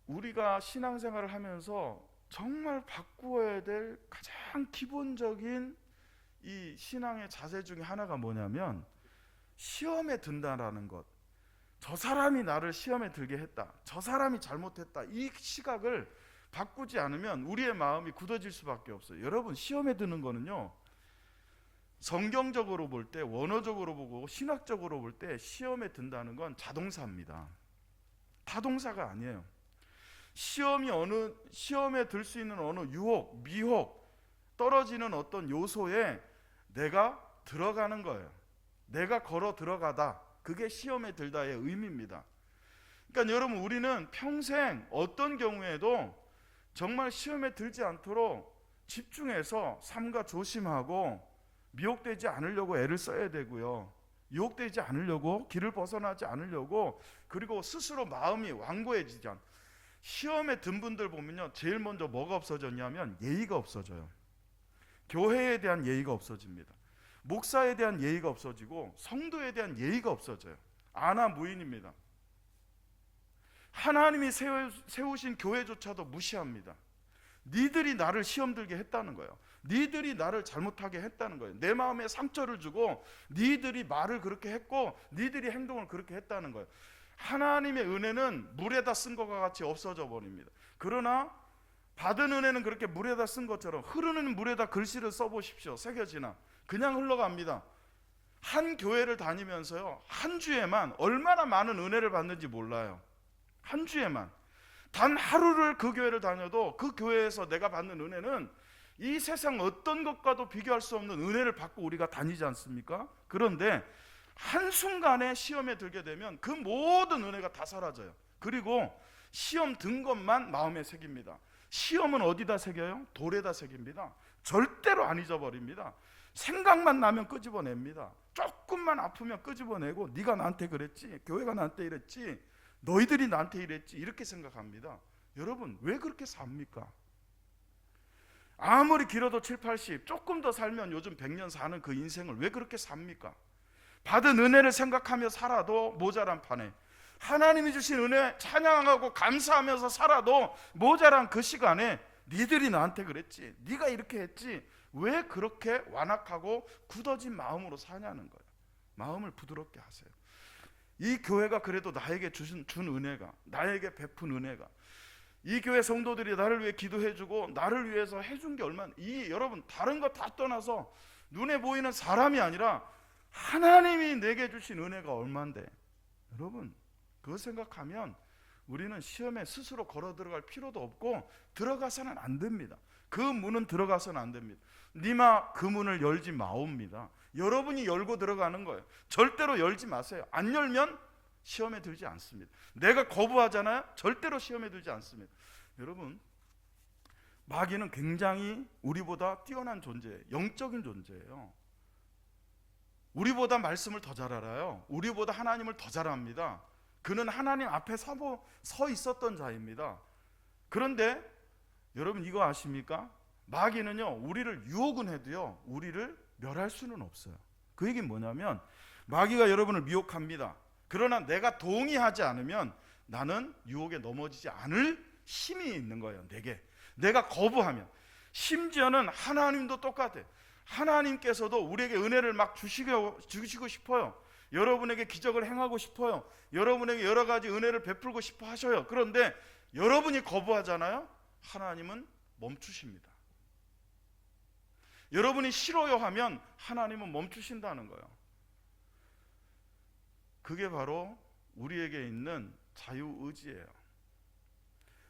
우리가 신앙생활을 하면서 정말 바꾸어야 될 가장 기본적인 이 신앙의 자세 중에 하나가 뭐냐면 시험에 든다라는 것. 저 사람이 나를 시험에 들게 했다, 저 사람이 잘못했다, 이 시각을 바꾸지 않으면 우리의 마음이 굳어질 수밖에 없어요. 여러분, 시험에 드는 거는요, 성경적으로 볼 때, 원어적으로 보고 신학적으로 볼 때 시험에 든다는 건 자동사입니다. 타동사가 아니에요. 시험에 들 수 있는 어느 유혹, 미혹, 떨어지는 어떤 요소에 내가 들어가는 거예요. 내가 걸어 들어가다, 그게 시험에 들다의 의미입니다. 그러니까 여러분, 우리는 평생 어떤 경우에도 정말 시험에 들지 않도록 집중해서 삼가 조심하고 미혹되지 않으려고 애를 써야 되고요, 유혹되지 않으려고, 길을 벗어나지 않으려고, 그리고 스스로 마음이 완고해지지 않. 시험에 든 분들 보면요, 제일 먼저 뭐가 없어졌냐면 예의가 없어져요. 교회에 대한 예의가 없어집니다. 목사에 대한 예의가 없어지고 성도에 대한 예의가 없어져요. 아나무인입니다. 하나님이 세우신 교회조차도 무시합니다. 니들이 나를 시험 들게 했다는 거예요. 니들이 나를 잘못하게 했다는 거예요. 내 마음에 상처를 주고 니들이 말을 그렇게 했고 니들이 행동을 그렇게 했다는 거예요. 하나님의 은혜는 물에다 쓴 것과 같이 없어져 버립니다. 그러나 받은 은혜는 그렇게 물에다 쓴 것처럼 흐르는 물에다 글씨를 써보십시오. 새겨지나 그냥 흘러갑니다. 한 교회를 다니면서요, 한 주에만 얼마나 많은 은혜를 받는지 몰라요. 한 주에만 단 하루를 그 교회를 다녀도 그 교회에서 내가 받는 은혜는 이 세상 어떤 것과도 비교할 수 없는 은혜를 받고 우리가 다니지 않습니까? 그런데 한순간에 시험에 들게 되면 그 모든 은혜가 다 사라져요. 그리고 시험 든 것만 마음에 새깁니다. 시험은 어디다 새겨요? 돌에다 새깁니다. 절대로 안 잊어버립니다. 생각만 나면 끄집어냅니다. 조금만 아프면 끄집어내고 네가 나한테 그랬지, 교회가 나한테 이랬지, 너희들이 나한테 이랬지, 이렇게 생각합니다. 여러분, 왜 그렇게 삽니까? 아무리 길어도 7, 80, 조금 더 살면 요즘 100년 사는 그 인생을 왜 그렇게 삽니까? 받은 은혜를 생각하며 살아도 모자란 판에, 하나님이 주신 은혜 찬양하고 감사하면서 살아도 모자란 그 시간에 니들이 나한테 그랬지, 네가 이렇게 했지, 왜 그렇게 완악하고 굳어진 마음으로 사냐는 거예요. 마음을 부드럽게 하세요. 이 교회가 그래도 나에게 준 은혜가, 나에게 베푼 은혜가, 이 교회 성도들이 나를 위해 기도해주고 나를 위해서 해준 게 얼마나, 여러분, 다른 거 다 떠나서 눈에 보이는 사람이 아니라 하나님이 내게 주신 은혜가 얼만데, 여러분, 그거 생각하면 우리는 시험에 스스로 걸어 들어갈 필요도 없고 들어가서는 안 됩니다. 그 문은 들어가서는 안 됩니다. 니마 그 문을 열지 마옵니다. 여러분이 열고 들어가는 거예요. 절대로 열지 마세요. 안 열면 시험에 들지 않습니다. 내가 거부하잖아요. 절대로 시험에 들지 않습니다. 여러분, 마귀는 굉장히 우리보다 뛰어난 존재예요. 영적인 존재예요. 우리보다 말씀을 더 잘 알아요. 우리보다 하나님을 더 잘 압니다. 그는 하나님 앞에 서 있었던 자입니다. 그런데 여러분, 이거 아십니까? 마귀는요, 우리를 유혹은 해도요, 우리를 멸할 수는 없어요. 그 얘기는 뭐냐면, 마귀가 여러분을 미혹합니다. 그러나 내가 동의하지 않으면 나는 유혹에 넘어지지 않을 힘이 있는 거예요. 내가 거부하면. 심지어는 하나님도 똑같아요. 하나님께서도 우리에게 은혜를 막 주시고 싶어요. 여러분에게 기적을 행하고 싶어요. 여러분에게 여러 가지 은혜를 베풀고 싶어 하셔요. 그런데 여러분이 거부하잖아요. 하나님은 멈추십니다. 여러분이 싫어요 하면 하나님은 멈추신다는 거예요. 그게 바로 우리에게 있는 자유의지예요.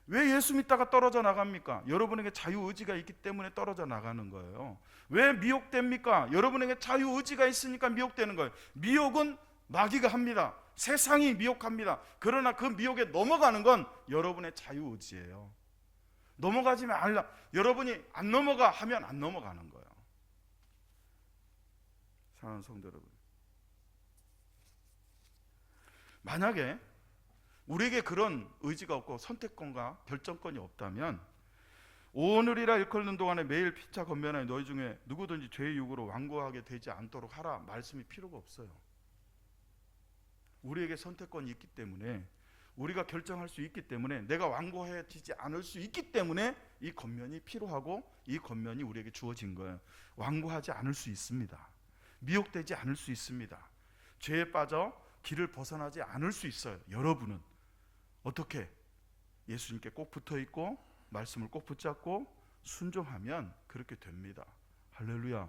왜 예수 믿다가 떨어져 나갑니까? 여러분에게 자유의지가 있기 때문에 떨어져 나가는 거예요. 왜 미혹됩니까? 여러분에게 자유의지가 있으니까 미혹되는 거예요. 미혹은 마귀가 합니다. 세상이 미혹합니다. 그러나 그 미혹에 넘어가는 건 여러분의 자유의지예요. 넘어가지 말라. 여러분이 안 넘어가 하면 안 넘어가는 거예요. 사랑하는 성도 여러분, 만약에 우리에게 그런 의지가 없고 선택권과 결정권이 없다면 오늘이라 일컫는 동안에 매일 피차 건면하여 너희 중에 누구든지 죄의 유혹으로 완고하게 되지 않도록 하라. 말씀이 필요가 없어요. 우리에게 선택권이 있기 때문에, 우리가 결정할 수 있기 때문에, 내가 완고해지지 않을 수 있기 때문에 이 권면이 필요하고 이 권면이 우리에게 주어진 거예요. 완고하지 않을 수 있습니다. 미혹되지 않을 수 있습니다. 죄에 빠져 길을 벗어나지 않을 수 있어요. 여러분은 어떻게? 예수님께 꼭 붙어있고 말씀을 꼭 붙잡고 순종하면 그렇게 됩니다. 할렐루야.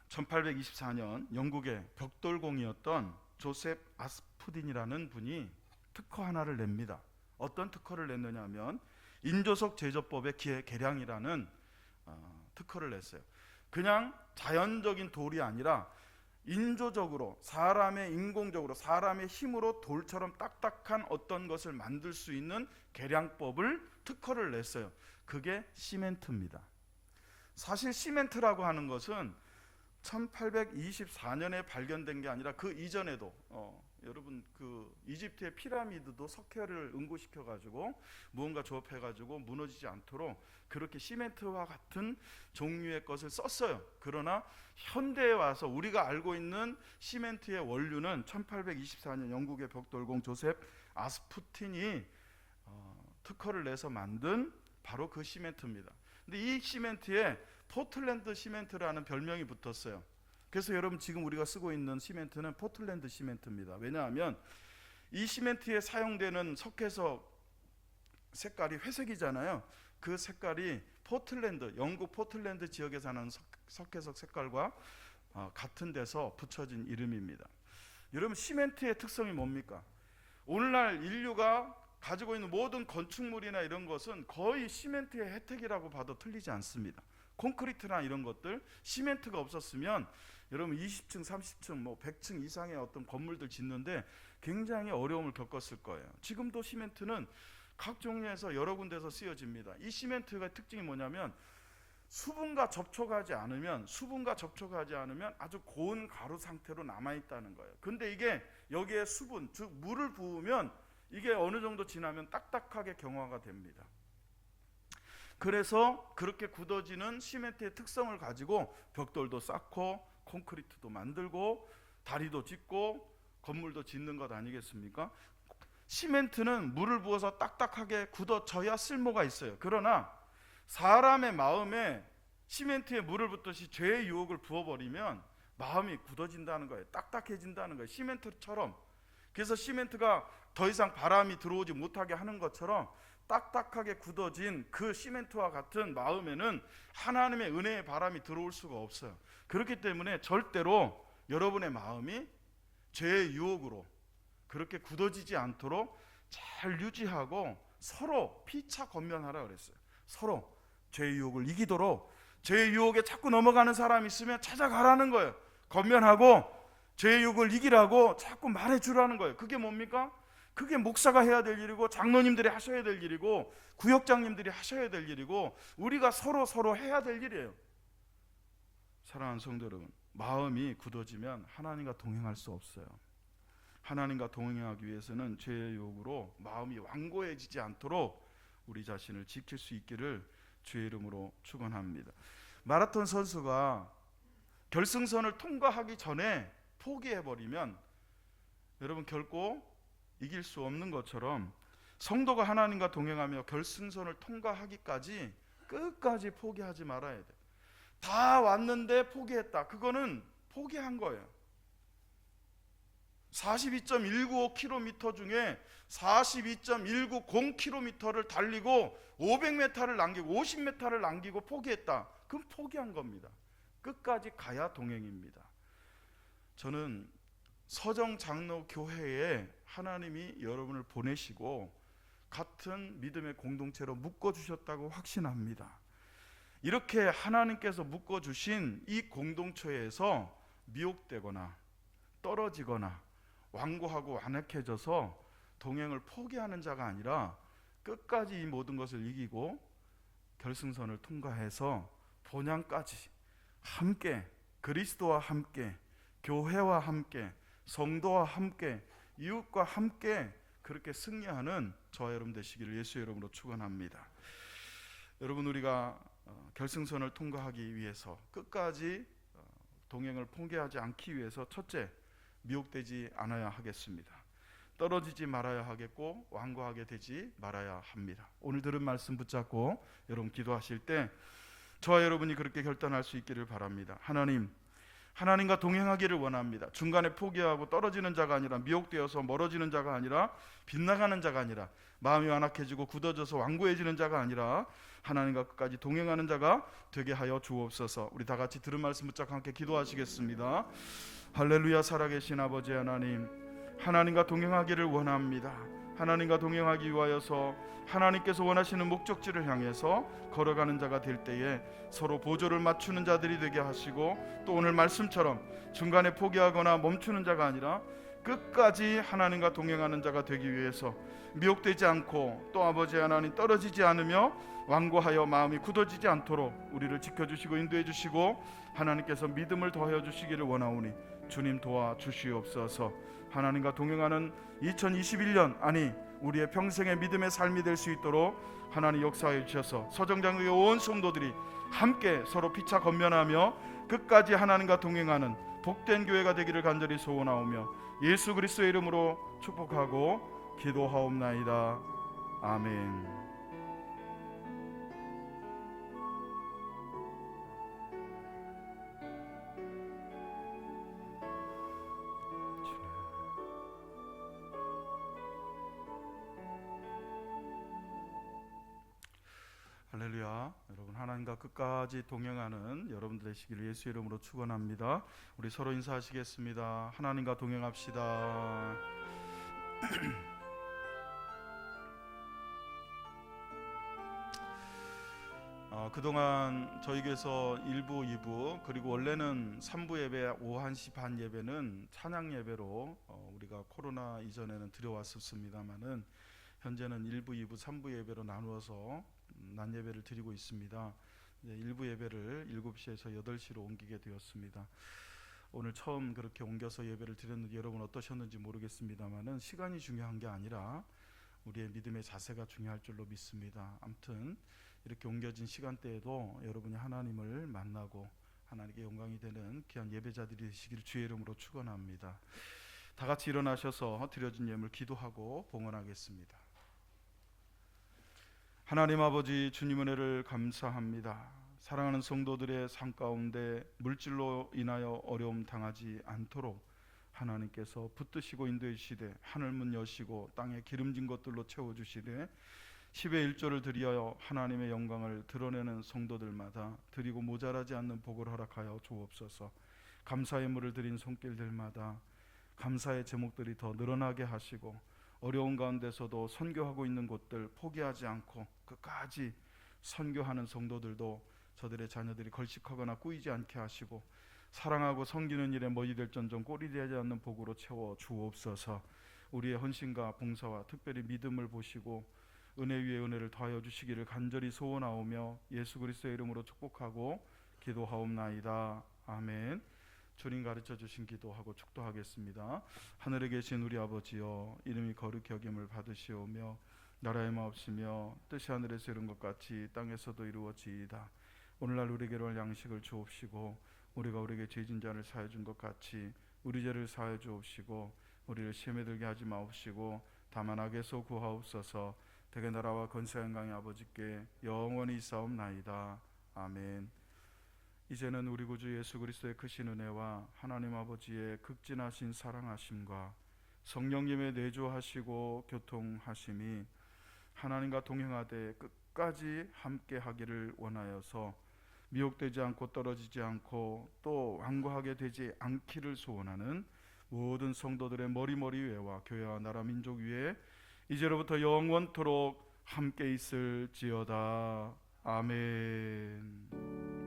1824년 영국의 벽돌공이었던 조셉 아스푸딘이라는 분이 특허 하나를 냅니다. 어떤 특허를 냈느냐 하면 인조석 제조법의 개량이라는 특허를 냈어요. 그냥 자연적인 돌이 아니라 인조적으로, 사람의 인공적으로, 사람의 힘으로 돌처럼 딱딱한 어떤 것을 만들 수 있는 개량법을 특허를 냈어요. 그게 시멘트입니다. 사실 시멘트라고 하는 것은 1824년에 발견된 게 아니라 그 이전에도 여러분 그 이집트의 피라미드도 석회를 응고시켜 가지고 무언가 조합해 가지고 무너지지 않도록 그렇게 시멘트와 같은 종류의 것을 썼어요. 그러나 현대에 와서 우리가 알고 있는 시멘트의 원료는 1824년 영국의 벽돌공 조셉 아스푸틴이 특허를 내서 만든 바로 그 시멘트입니다. 근데 이 시멘트에 포틀랜드 시멘트라는 별명이 붙었어요. 그래서 여러분 지금 우리가 쓰고 있는 시멘트는 포틀랜드 시멘트입니다. 왜냐하면 이 시멘트에 사용되는 석회석 색깔이 회색이잖아요. 그 색깔이 포틀랜드, 영국 포틀랜드 지역에서 나는 석회석 색깔과 같은 데서 붙여진 이름입니다. 여러분 시멘트의 특성이 뭡니까? 오늘날 인류가 가지고 있는 모든 건축물이나 이런 것은 거의 시멘트의 혜택이라고 봐도 틀리지 않습니다. 콘크리트나 이런 것들, 시멘트가 없었으면 여러분 20층, 30층, 뭐 100층 이상의 어떤 건물들 짓는데 굉장히 어려움을 겪었을 거예요. 지금도 시멘트는 각 종류에서 여러 군데서 쓰여집니다. 이 시멘트가 특징이 뭐냐면 수분과 접촉하지 않으면 아주 고운 가루 상태로 남아있다는 거예요. 근데 이게 여기에 수분, 즉 물을 부으면 이게 어느 정도 지나면 딱딱하게 경화가 됩니다. 그래서 그렇게 굳어지는 시멘트의 특성을 가지고 벽돌도 쌓고 콘크리트도 만들고 다리도 짓고 건물도 짓는 것 아니겠습니까? 시멘트는 물을 부어서 딱딱하게 굳어져야 쓸모가 있어요. 그러나 사람의 마음에 시멘트에 물을 붓듯이 죄의 유혹을 부어버리면 마음이 굳어진다는 거예요. 딱딱해진다는 거예요. 시멘트처럼. 그래서 시멘트가 더 이상 바람이 들어오지 못하게 하는 것처럼 딱딱하게 굳어진 그 시멘트와 같은 마음에는 하나님의 은혜의 바람이 들어올 수가 없어요. 그렇기 때문에 절대로 여러분의 마음이 죄의 유혹으로 그렇게 굳어지지 않도록 잘 유지하고 서로 피차 권면하라 그랬어요. 서로 죄의 유혹을 이기도록. 죄의 유혹에 자꾸 넘어가는 사람이 있으면 찾아가라는 거예요. 권면하고 죄의 유혹을 이기라고 자꾸 말해주라는 거예요. 그게 뭡니까? 그게 목사가 해야 될 일이고 장로님들이 하셔야 될 일이고 구역장님들이 하셔야 될 일이고 우리가 서로 해야 될 일이에요. 사랑하는 성도 여러분, 마음이 굳어지면 하나님과 동행할 수 없어요. 하나님과 동행하기 위해서는 죄의 유혹으로 마음이 완고해지지 않도록 우리 자신을 지킬 수 있기를 주의 이름으로 축원합니다. 마라톤 선수가 결승선을 통과하기 전에 포기해버리면 여러분 결코 이길 수 없는 것처럼 성도가 하나님과 동행하며 결승선을 통과하기까지 끝까지 포기하지 말아야 돼. 다 왔는데 포기했다. 그거는 포기한 거예요. 42.195km 중에 42.190km를 달리고 500m를 남기고 50m를 남기고 포기했다. 그럼 포기한 겁니다. 끝까지 가야 동행입니다. 저는 서정 장로 교회에 하나님이 여러분을 보내시고 같은 믿음의 공동체로 묶어주셨다고 확신합니다. 이렇게 하나님께서 묶어주신 이 공동체에서 미혹되거나 떨어지거나 완고하고 완악해져서 동행을 포기하는 자가 아니라 끝까지 이 모든 것을 이기고 결승선을 통과해서 본향까지 함께 그리스도와 함께 교회와 함께 성도와 함께 이웃과 함께 그렇게 승리하는 저와 여러분 되시기를 예수의 이름으로 축원합니다. 여러분, 우리가 결승선을 통과하기 위해서 끝까지 동행을 포기하지 않기 위해서 첫째, 미혹되지 않아야 하겠습니다. 떨어지지 말아야 하겠고 완고하게 되지 말아야 합니다. 오늘 들은 말씀 붙잡고 여러분 기도하실 때 저와 여러분이 그렇게 결단할 수 있기를 바랍니다. 하나님과 동행하기를 원합니다. 중간에 포기하고 떨어지는 자가 아니라, 미혹되어서 멀어지는 자가 아니라, 빗나가는 자가 아니라, 마음이 완악해지고 굳어져서 완고해지는 자가 아니라 하나님과 끝까지 동행하는 자가 되게 하여 주옵소서. 우리 다 같이 들은 말씀 붙잡고 함께 기도하시겠습니다. 할렐루야. 살아계신 아버지 하나님, 하나님과 동행하기를 원합니다. 하나님과 동행하기 위하여서 하나님께서 원하시는 목적지를 향해서 걸어가는 자가 될 때에 서로 보조를 맞추는 자들이 되게 하시고, 또 오늘 말씀처럼 중간에 포기하거나 멈추는 자가 아니라 끝까지 하나님과 동행하는 자가 되기 위해서 미혹되지 않고, 또 아버지 하나님 떨어지지 않으며 완고하여 마음이 굳어지지 않도록 우리를 지켜주시고 인도해 주시고 하나님께서 믿음을 더하여 주시기를 원하오니 주님 도와주시옵소서. 하나님과 동행하는 2021년, 아니 우리의 평생의 믿음의 삶이 될 수 있도록 하나님 역사해 주셔서 서정장국의 온 성도들이 함께 서로 피차 건면하며 끝까지 하나님과 동행하는 복된 교회가 되기를 간절히 소원하오며 예수 그리스도의 이름으로 축복하고 기도하옵나이다. 아멘. 할렐루야. 여러분, 하나님과 끝까지 동행하는 여러분들 되시기를 예수 이름으로 축원합니다. 우리 서로 인사하시겠습니다. 하나님과 동행합시다. 그동안 저희 교회에서 1부, 2부 그리고 원래는 3부 예배 오후 1시 반 예배는 찬양 예배로 우리가 코로나 이전에는 드려왔었습니다만은 현재는 1부, 2부, 3부 예배로 나누어서 낮 예배를 드리고 있습니다. 이제 1부 예배를 7시에서 8시로 옮기게 되었습니다. 오늘 처음 그렇게 옮겨서 예배를 드렸는데 여러분 어떠셨는지 모르겠습니다만은 시간이 중요한 게 아니라 우리의 믿음의 자세가 중요할 줄로 믿습니다. 아무튼 이렇게 옮겨진 시간대에도 여러분이 하나님을 만나고 하나님께 영광이 되는 귀한 예배자들이 되시기를 주의 이름으로 축원합니다. 다 같이 일어나셔서 드려진 예물 기도하고 봉헌하겠습니다. 하나님 아버지, 주님 은혜를 감사합니다. 사랑하는 성도들의 삶 가운데 물질로 인하여 어려움 당하지 않도록 하나님께서 붙드시고 인도해 주시되 하늘문 여시고 땅에 기름진 것들로 채워주시되 10의 1조를 드리하여 하나님의 영광을 드러내는 성도들마다 드리고 모자라지 않는 복을 허락하여 주옵소서. 감사의 물을 드린 손길들마다 감사의 제목들이 더 늘어나게 하시고, 어려운 가운데서도 선교하고 있는 곳들 포기하지 않고 끝까지 선교하는 성도들도 저들의 자녀들이 걸식하거나 꾸이지 않게 하시고, 사랑하고 섬기는 일에 머리 될전정 꼴이 되지 않는 복으로 채워 주옵소서. 우리의 헌신과 봉사와 특별히 믿음을 보시고 은혜 위에 은혜를 더하여 주시기를 간절히 소원하오며 예수 그리스도의 이름으로 축복하고 기도하옵나이다. 아멘. 주님 가르쳐 주신 기도하고 축도하겠습니다. 하늘에 계신 우리 아버지여, 이름이 거룩히 여김을 받으시오며 나라의 마옵시며 뜻이 하늘에서 이룬 것 같이 땅에서도 이루어지이다. 오늘날 우리에게 할 양식을 주옵시고 우리가 우리에게 죄진 자를 사해 준 것 같이 우리 죄를 사해 주옵시고 우리를 시험에 들게 하지 마옵시고 다만 악에서 구하옵소서. 대개 나라와 권세와 영광이 아버지께 영원히 있사옵나이다. 아멘. 이제는 우리 구주 예수 그리스도의 크신 은혜와 하나님 아버지의 극진하신 사랑하심과 성령님의 내주하시고 교통하심이 하나님과 동행하되 끝까지 함께 하기를 원하여서 미혹되지 않고 떨어지지 않고 또 완고하게 되지 않기를 소원하는 모든 성도들의 머리머리 위에와 교회와 나라 민족 위에 이제로부터 영원토록 함께 있을지어다. 아멘.